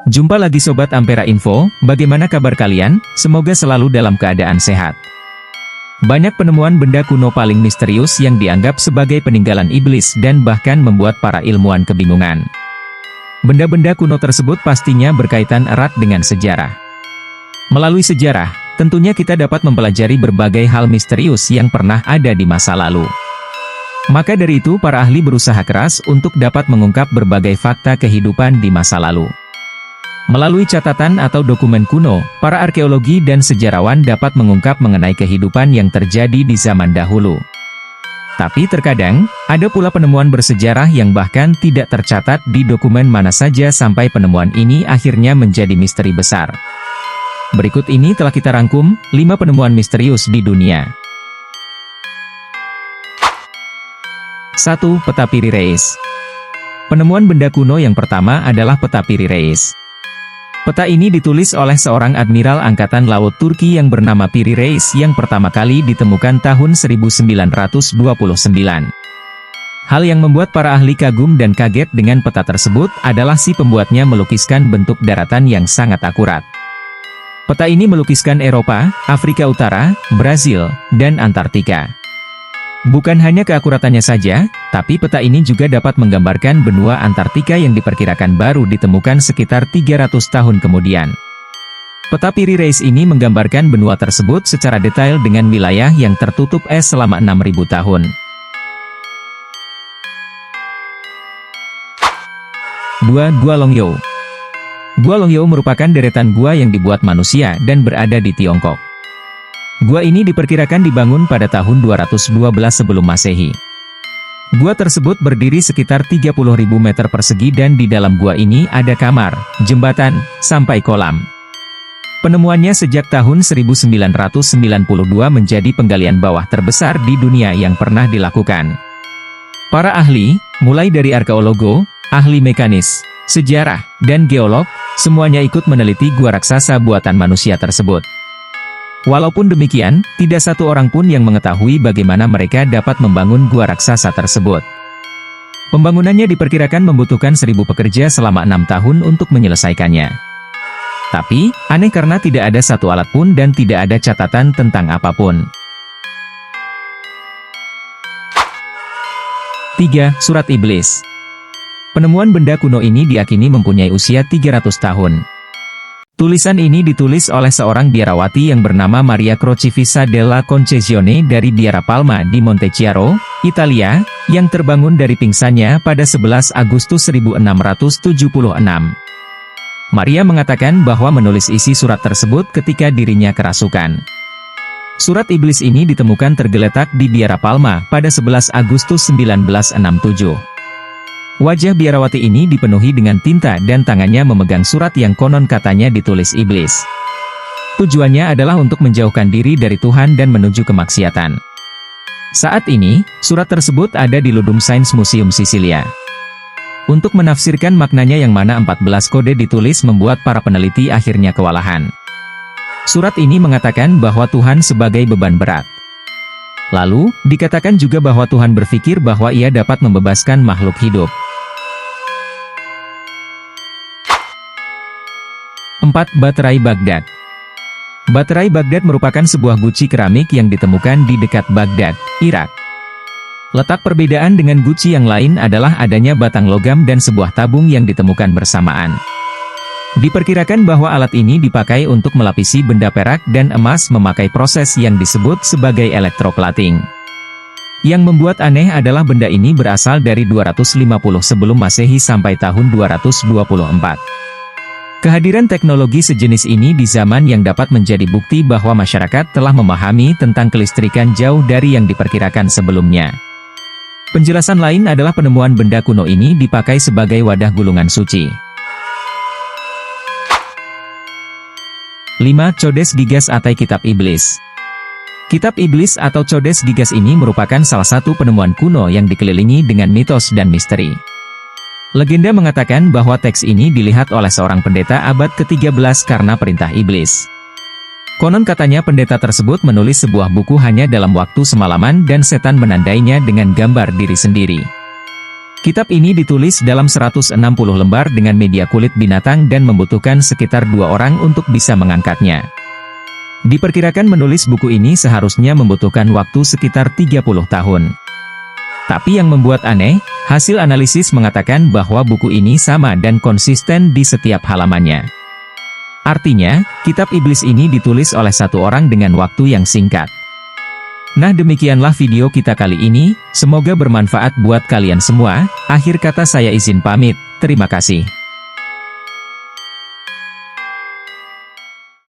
Jumpa lagi Sobat Ampera Info, bagaimana kabar kalian? Semoga selalu dalam keadaan sehat. Banyak penemuan benda kuno paling misterius yang dianggap sebagai peninggalan iblis dan bahkan membuat para ilmuwan kebingungan. Benda-benda kuno tersebut pastinya berkaitan erat dengan sejarah. Melalui sejarah, tentunya kita dapat mempelajari berbagai hal misterius yang pernah ada di masa lalu. Maka dari itu para ahli berusaha keras untuk dapat mengungkap berbagai fakta kehidupan di masa lalu. Melalui catatan atau dokumen kuno, para arkeologi dan sejarawan dapat mengungkap mengenai kehidupan yang terjadi di zaman dahulu. Tapi terkadang, ada pula penemuan bersejarah yang bahkan tidak tercatat di dokumen mana saja sampai penemuan ini akhirnya menjadi misteri besar. Berikut ini telah kita rangkum, 5 penemuan misterius di dunia. 1. Peta Piri Reis. Penemuan benda kuno yang pertama adalah peta Piri Reis. Peta ini ditulis oleh seorang admiral Angkatan Laut Turki yang bernama Piri Reis yang pertama kali ditemukan tahun 1929. Hal yang membuat para ahli kagum dan kaget dengan peta tersebut adalah si pembuatnya melukiskan bentuk daratan yang sangat akurat. Peta ini melukiskan Eropa, Afrika Utara, Brazil, dan Antartika. Bukan hanya keakuratannya saja, tapi peta ini juga dapat menggambarkan benua Antartika yang diperkirakan baru ditemukan sekitar 300 tahun kemudian. Peta Piri Reis ini menggambarkan benua tersebut secara detail dengan wilayah yang tertutup es selama 6.000 tahun. 2. Gua Longyou. Gua Longyou merupakan deretan gua yang dibuat manusia dan berada di Tiongkok. Gua ini diperkirakan dibangun pada tahun 212 sebelum Masehi. Gua tersebut berdiri sekitar 30.000 meter persegi dan di dalam gua ini ada kamar, jembatan, sampai kolam. Penemuannya sejak tahun 1992 menjadi penggalian bawah terbesar di dunia yang pernah dilakukan. Para ahli, mulai dari arkeologo, ahli mekanis, sejarah, dan geolog, semuanya ikut meneliti gua raksasa buatan manusia tersebut. Walaupun demikian, tidak satu orang pun yang mengetahui bagaimana mereka dapat membangun gua raksasa tersebut. Pembangunannya diperkirakan membutuhkan 1.000 pekerja selama 6 tahun untuk menyelesaikannya. Tapi, aneh karena tidak ada satu alat pun dan tidak ada catatan tentang apapun. 3. Surat Iblis. Penemuan benda kuno ini diyakini mempunyai usia 300 tahun. Tulisan ini ditulis oleh seorang biarawati yang bernama Maria Crocifissa della Concezione dari Biara Palma di Montechiaro, Italia, yang terbangun dari pingsannya pada 11 Agustus 1676. Maria mengatakan bahwa menulis isi surat tersebut ketika dirinya kerasukan. Surat iblis ini ditemukan tergeletak di Biara Palma pada 11 Agustus 1967. Wajah biarawati ini dipenuhi dengan tinta dan tangannya memegang surat yang konon katanya ditulis iblis. Tujuannya adalah untuk menjauhkan diri dari Tuhan dan menuju kemaksiatan. Saat ini, surat tersebut ada di Ludum Science Museum Sisilia. Untuk menafsirkan maknanya yang mana 14 kode ditulis membuat para peneliti akhirnya kewalahan. Surat ini mengatakan bahwa Tuhan sebagai beban berat. Lalu, dikatakan juga bahwa Tuhan berpikir bahwa ia dapat membebaskan makhluk hidup. 4. Baterai Baghdad. Baterai Baghdad merupakan sebuah guci keramik yang ditemukan di dekat Baghdad, Irak. Letak perbedaan dengan guci yang lain adalah adanya batang logam dan sebuah tabung yang ditemukan bersamaan. Diperkirakan bahwa alat ini dipakai untuk melapisi benda perak dan emas memakai proses yang disebut sebagai elektroplating. Yang membuat aneh adalah benda ini berasal dari 250 sebelum Masehi sampai tahun 224. Kehadiran teknologi sejenis ini di zaman yang dapat menjadi bukti bahwa masyarakat telah memahami tentang kelistrikan jauh dari yang diperkirakan sebelumnya. Penjelasan lain adalah penemuan benda kuno ini dipakai sebagai wadah gulungan suci. 5. Codes Gigas atau Kitab Iblis. Kitab Iblis atau Codes Gigas ini merupakan salah satu penemuan kuno yang dikelilingi dengan mitos dan misteri. Legenda mengatakan bahwa teks ini dilihat oleh seorang pendeta abad ke-13 karena perintah iblis. Konon katanya pendeta tersebut menulis sebuah buku hanya dalam waktu semalaman dan setan menandainya dengan gambar diri sendiri. Kitab ini ditulis dalam 160 lembar dengan media kulit binatang dan membutuhkan sekitar 2 orang untuk bisa mengangkatnya. Diperkirakan menulis buku ini seharusnya membutuhkan waktu sekitar 30 tahun. Tapi yang membuat aneh, hasil analisis mengatakan bahwa buku ini sama dan konsisten di setiap halamannya. Artinya, kitab iblis ini ditulis oleh satu orang dengan waktu yang singkat. Nah, demikianlah video kita kali ini, semoga bermanfaat buat kalian semua. Akhir kata saya izin pamit, terima kasih.